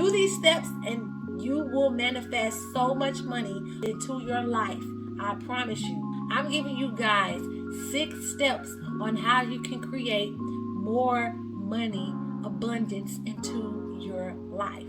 Do these steps and you will manifest so much money into your life. I promise you. I'm giving you guys 6 steps on how you can create more money, abundance into your life.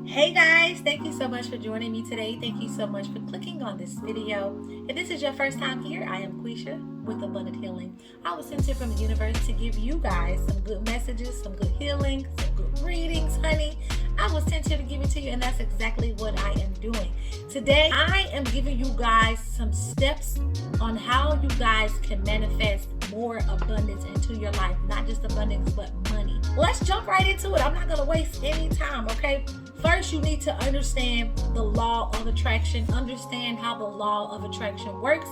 Hey guys, thank you so much for joining me today. Thank you so much for clicking on this video. If this is your first time here, I am Quisha with Abundant Healing. I was sent here from the universe to give you guys some good messages, some good healing, some good readings, honey. I was sent here to give it to you, and that's exactly what I am doing. Today, I am giving you guys some steps on how you guys can manifest more abundance into your life. Not just abundance, but money. Let's jump right into it. I'm not going to waste any time, okay? First, you need to understand the law of attraction. Understand how the law of attraction works.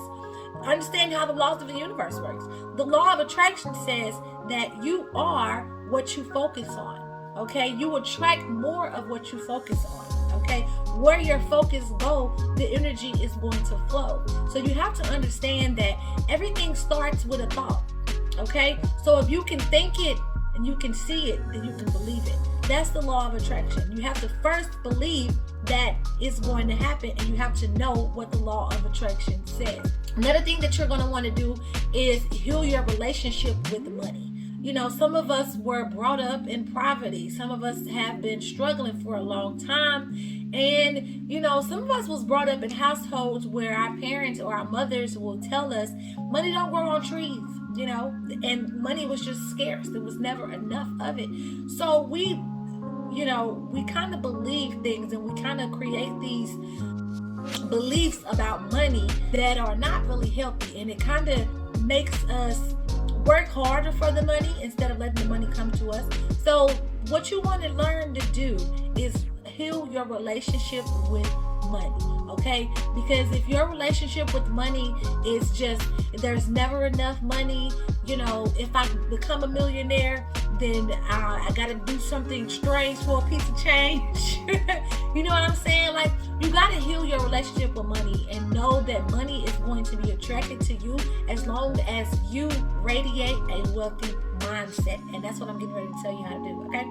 Understand how the laws of the universe works. The law of attraction says that you are what you focus on. Okay, you attract more of what you focus on. Okay, where your focus go, the energy is going to flow. So you have to understand that everything starts with a thought. Okay, so if you can think it and you can see it, then you can believe it. That's the law of attraction. You have to first believe that it's going to happen, and you have to know what the law of attraction says. Another thing that you're going to want to do is heal your relationship with money. You know, some of us were brought up in poverty. Some of us have been struggling for a long time. And, you know, some of us was brought up in households where our parents or our mothers will tell us money don't grow on trees, you know, and money was just scarce. There was never enough of it. So we kind of believe things, and we kind of create these beliefs about money that are not really healthy. And it kind of makes us work harder for the money instead of letting the money come to us. So what you want to learn to do is heal your relationship with money, okay? Because if your relationship with money is just, there's never enough money, you know, if I become a millionaire, then I got to do something strange for a piece of change. You know what I'm saying? Like, you got to heal your relationship with money and know that money is going to be attracted to you as long as you radiate a wealthy mindset. And that's what I'm getting ready to tell you how to do, okay?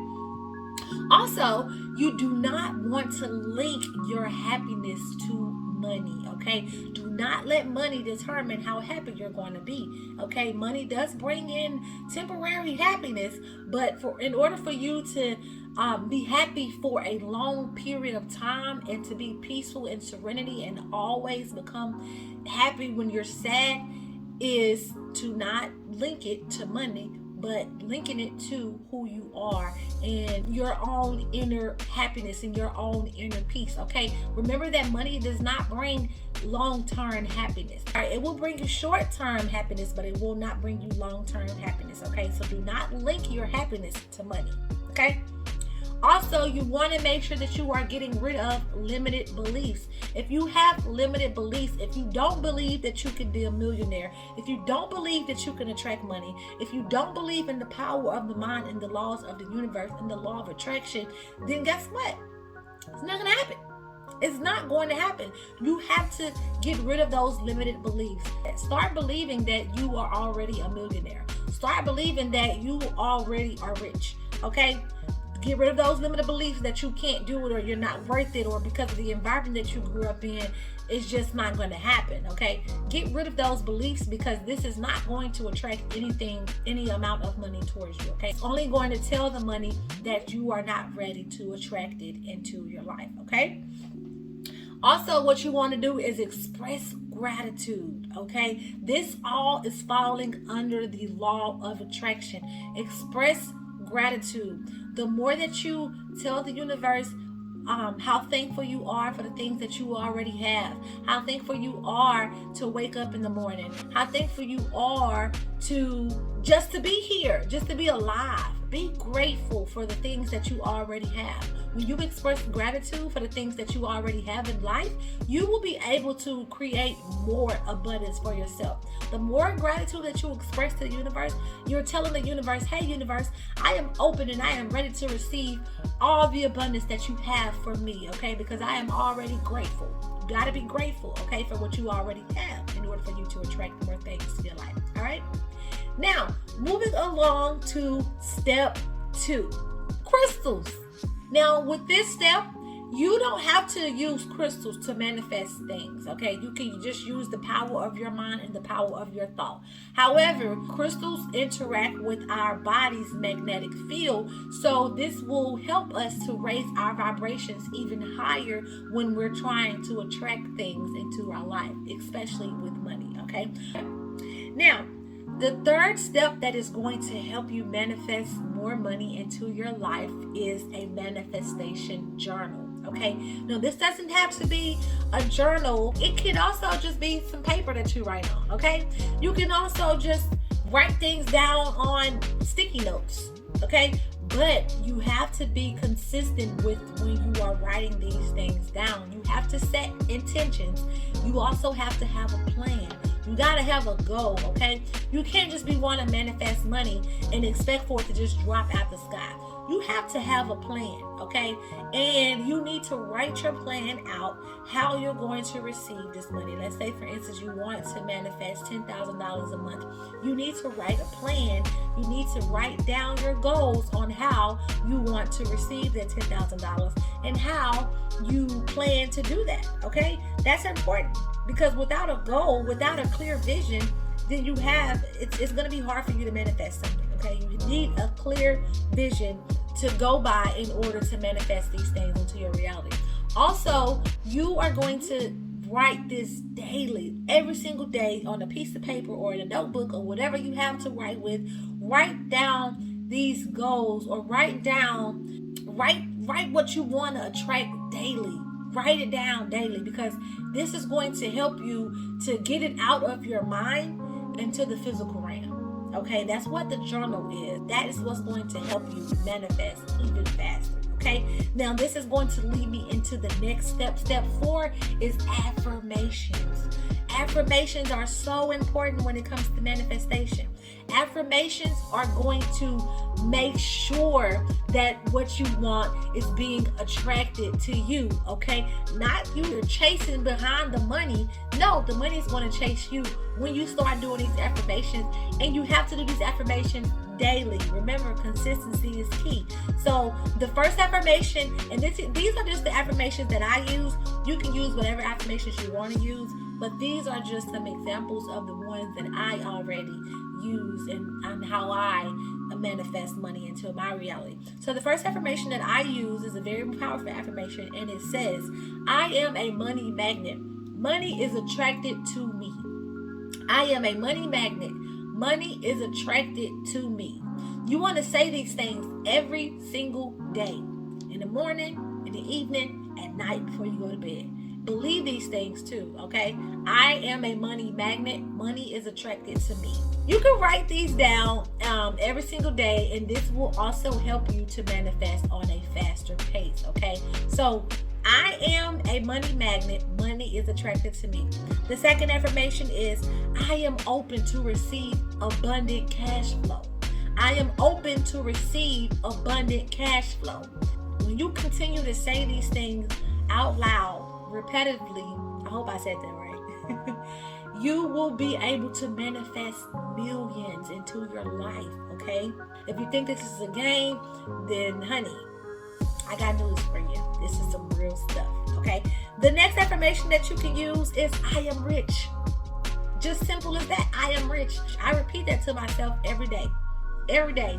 Also, you do not want to link your happiness to money, okay? Do not let money determine how happy you're going to be, okay? Money does bring in temporary happiness, but in order for you to be happy for a long period of time and to be peaceful and serenity and always become happy when you're sad, is to not link it to money, but linking it to who you are and your own inner happiness and your own inner peace, okay? Remember that money does not bring long-term happiness. All right, it will bring you short-term happiness, but it will not bring you long-term happiness, okay? So do not link your happiness to money, okay? Also, you want to make sure that you are getting rid of limited beliefs. If you have limited beliefs, if you don't believe that you can be a millionaire, if you don't believe that you can attract money, if you don't believe in the power of the mind and the laws of the universe and the law of attraction, then guess what? It's not going to happen. It's not going to happen. You have to get rid of those limited beliefs. Start believing that you are already a millionaire. Start believing that you already are rich, okay? Get rid of those limited beliefs that you can't do it, or you're not worth it, or because of the environment that you grew up in, it's just not going to happen, okay? Get rid of those beliefs, because this is not going to attract any amount of money towards you, okay? It's only going to tell the money that you are not ready to attract it into your life, okay? Also, what you want to do is express gratitude, okay? This all is falling under the law of attraction. Express gratitude. The more that you tell the universe how thankful you are for the things that you already have, how thankful you are to wake up in the morning, how thankful you are to be here, just to be alive. Be grateful for the things that you already have. When you express gratitude for the things that you already have in life, you will be able to create more abundance for yourself. The more gratitude that you express to the universe, you're telling the universe, hey universe, I am open and I am ready to receive all the abundance that you have for me, okay? Because I am already grateful. You gotta be grateful, okay, for what you already have in order for you to attract more things to your life, all right? Now, moving along to step 2, crystals. Now, with this step, you don't have to use crystals to manifest things, okay? You can just use the power of your mind and the power of your thought. However, crystals interact with our body's magnetic field, so this will help us to raise our vibrations even higher when we're trying to attract things into our life, especially with money, okay? Now, the third step that is going to help you manifest more money into your life is a manifestation journal. Okay, now this doesn't have to be a journal. It can also just be some paper that you write on. Okay, you can also just write things down on sticky notes. Okay, but you have to be consistent with when you are writing these things down. You have to set intentions. You also have to have a plan. You gotta have a goal, okay? You can't just be wanting to manifest money and expect for it to just drop out the sky. You have to have a plan, okay? And you need to write your plan out, how you're going to receive this money. Let's say, for instance, you want to manifest $10,000 a month. You need to write a plan. You need to write down your goals on how you want to receive that $10,000 and how you plan to do that, okay? That's important, because without a goal, without a clear vision, then it's going to be hard for you to manifest something, okay? You need a clear vision to go by in order to manifest these things into your reality. Also, you are going to write this daily, every single day, on a piece of paper or in a notebook or whatever you have to write with. Write down these goals, or write what you want to attract daily. Write it down daily, because this is going to help you to get it out of your mind into the physical realm. Okay, that's what the journal is. That is what's going to help you manifest even faster. Okay, now this is going to lead me into the next step. Step 4 is affirmations. Affirmations are so important when it comes to manifestation. Affirmations are going to make sure that what you want is being attracted to you, okay? Not you're chasing behind the money. No, the money is going to chase you when you start doing these affirmations, and you have to do these affirmations daily. Remember, consistency is key. So the first affirmation, and these are just the affirmations that I use. You can use whatever affirmations you want to use, but these are just some examples of the ones that I already use and how I manifest money into my reality. So the first affirmation that I use is a very powerful affirmation, and it says, I am a money magnet. Money is attracted to me. I am a money magnet. Money is attracted to me. You want to say these things every single day. In the morning, in the evening, at night before you go to bed. Believe these things too, okay? I am a money magnet. Money is attracted to me. You can write these down every single day, and this will also help you to manifest on a faster pace, okay? So, I am a money magnet. Money is attracted to me. The second affirmation is, I am open to receive abundant cash flow. I am open to receive abundant cash flow. When you continue to say these things out loud, repetitively, I hope I said that right, you will be able to manifest millions into your life, okay? If you think this is a game, then honey, I got news for you. This is some real stuff, okay? The next affirmation that you can use is, I am rich. Just simple as that. I am rich. I repeat that to myself every day. Every day.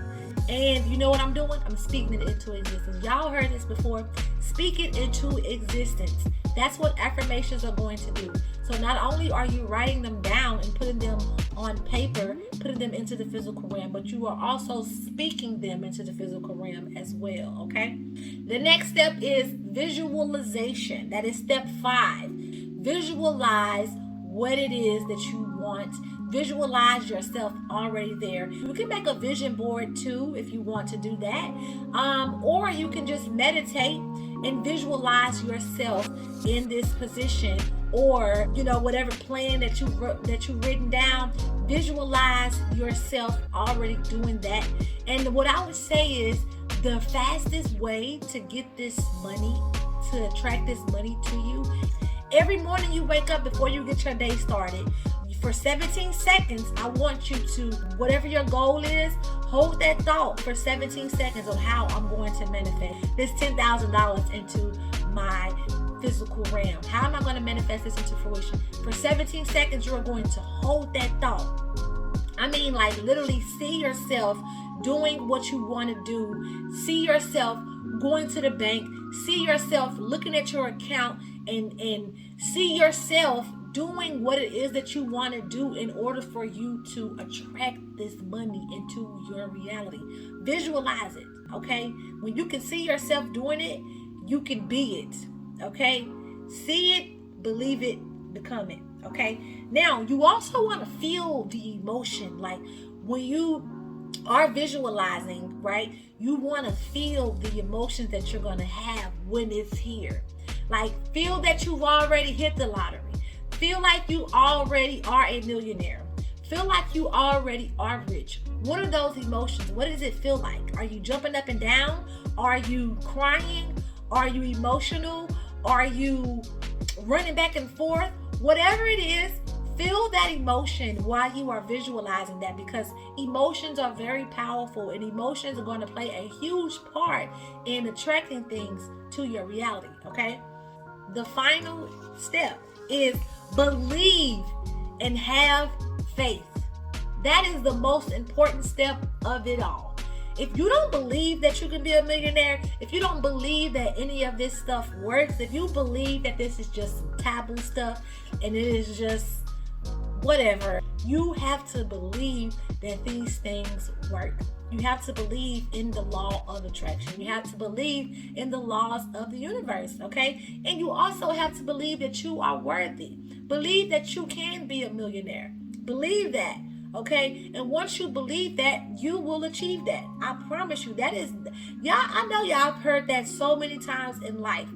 And you know what I'm doing? I'm speaking it into existence. Y'all heard this before. Speak it into existence. That's what affirmations are going to do. So not only are you writing them down and putting them on paper, putting them into the physical realm, but you are also speaking them into the physical realm as well, okay? The next step is visualization. That is step 5. Visualize what it is that you want. Visualize yourself already there. You can make a vision board too if you want to do that. Or you can just meditate and visualize yourself in this position, or whatever plan that you've written down. Visualize yourself already doing that. And what I would say is, the fastest way to get this money, to attract this money to you, every morning you wake up, before you get your day started, for 17 seconds, I want you to, whatever your goal is, hold that thought for 17 seconds on how I'm going to manifest this $10,000 into my physical realm. How am I going to manifest this into fruition? For 17 seconds, you're going to hold that thought. I mean, like literally see yourself doing what you want to do. See yourself going to the bank. See yourself looking at your account and see yourself doing what it is that you want to do in order for you to attract this money into your reality. Visualize it, okay? When you can see yourself doing it, you can be it, okay? See it, believe it, become it, okay? Now, you also want to feel the emotion. Like when you are visualizing, right, you want to feel the emotions that you're going to have when it's here. Like feel that you've already hit the lottery. Feel like you already are a millionaire. Feel like you already are rich. What are those emotions? What does it feel like? Are you jumping up and down? Are you crying? Are you emotional? Are you running back and forth? Whatever it is, feel that emotion while you are visualizing that, because emotions are very powerful and emotions are going to play a huge part in attracting things to your reality, okay? The final step is believe and have faith. That is the most important step of it all. If you don't believe that you can be a millionaire, if you don't believe that any of this stuff works, if you believe that this is just some taboo stuff and it is just whatever, you have to believe that these things work. You have to believe in the law of attraction. You have to believe in the laws of the universe, okay? And you also have to believe that you are worthy. Believe that you can be a millionaire. Believe that, okay? And once you believe that, you will achieve that. I promise you. That is, y'all, I know y'all have heard that so many times in life,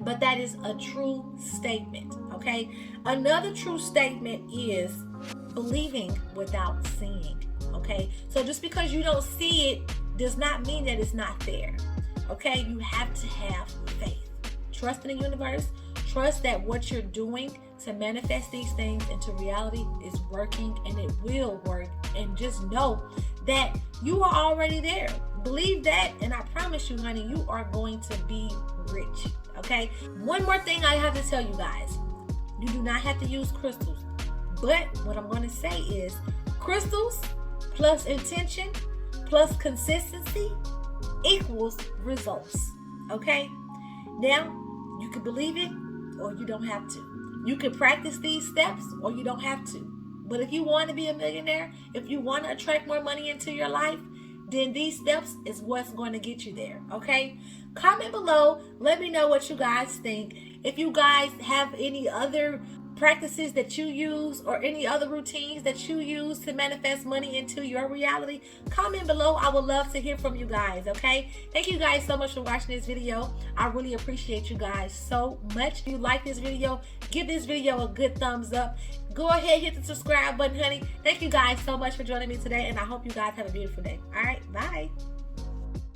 but that is a true statement, okay? Another true statement is believing without seeing, okay? So just because you don't see it does not mean that it's not there, okay? You have to have faith. Trust in the universe. Trust that what you're doing to manifest these things into reality is working, and it will work. And just know that you are already there. Believe that, and I promise you, honey, you are going to be rich, okay? One more thing I have to tell you guys. You do not have to use crystals. But what I'm going to say is crystals plus intention plus consistency equals results, okay? Now, you can believe it or you don't have to. You can practice these steps or you don't have to. But if you want to be a millionaire, if you want to attract more money into your life, then these steps is what's going to get you there, okay? Comment below. Let me know what you guys think. If you guys have any other practices that you use or any other routines that you use to manifest money into your reality, comment below. I would love to hear from you guys, okay? Thank you guys so much for watching this video. I really appreciate you guys so much. If you like this video, give this video a good thumbs up. Go ahead, hit the subscribe button, honey. Thank you guys so much for joining me today, and I hope you guys have a beautiful day. All right, bye.